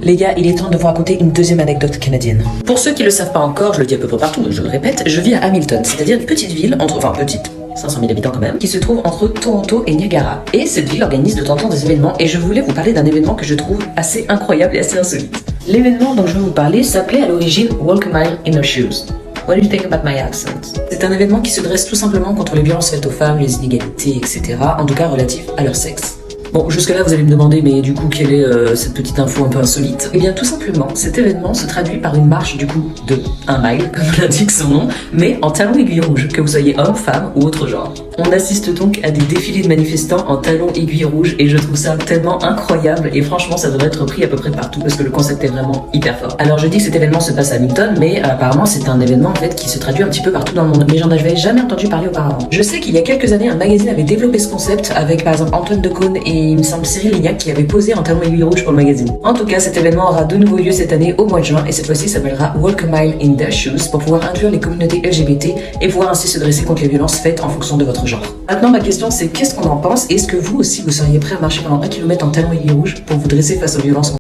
Les gars, il est temps de vous raconter une deuxième anecdote canadienne. Pour ceux qui le savent pas encore, je le dis à peu près partout, mais je le répète, je vis à Hamilton, c'est-à-dire une petite ville entre, enfin petite, 500 000 habitants quand même, qui se trouve entre Toronto et Niagara. Et cette ville organise de temps en temps des événements, et je voulais vous parler d'un événement que je trouve assez incroyable et assez insolite. L'événement dont je vais vous parler s'appelait à l'origine Walk a Mile in Her Shoes. What do you think about my accent? C'est un événement qui se dresse tout simplement contre les violences faites aux femmes, les inégalités, etc. En tout cas relatifs à leur sexe. Bon, jusque-là, vous allez me demander, mais du coup, quelle est cette petite info un peu insolite? Eh bien, tout simplement, cet événement se traduit par une marche, du coup, de 1 mile, comme l'indique son nom, mais en talons aiguilles rouges, que vous soyez homme, femme ou autre genre. On assiste donc à des défilés de manifestants en talons aiguilles rouges, et je trouve ça tellement incroyable, et franchement, ça devrait être pris à peu près partout, parce que le concept est vraiment hyper fort. Alors, je dis que cet événement se passe à Hamilton, mais apparemment, c'est un événement, en fait, qui se traduit un petit peu partout dans le monde, mais j'en avais jamais entendu parler auparavant. Je sais qu'il y a quelques années, un magazine avait développé ce concept, avec, par exemple, Antoine Decaune et il me semble Cyril Lignac qui avait posé en talons aiguilles rouges pour le magazine. En tout cas, cet événement aura de nouveau lieu cette année au mois de juin et cette fois-ci s'appellera Walk a Mile in Their Shoes pour pouvoir inclure les communautés LGBT et pouvoir ainsi se dresser contre les violences faites en fonction de votre genre. Maintenant, ma question c'est qu'est-ce qu'on en pense? Est-ce que vous aussi vous seriez prêt à marcher pendant 1 km en talons aiguilles rouges pour vous dresser face aux violences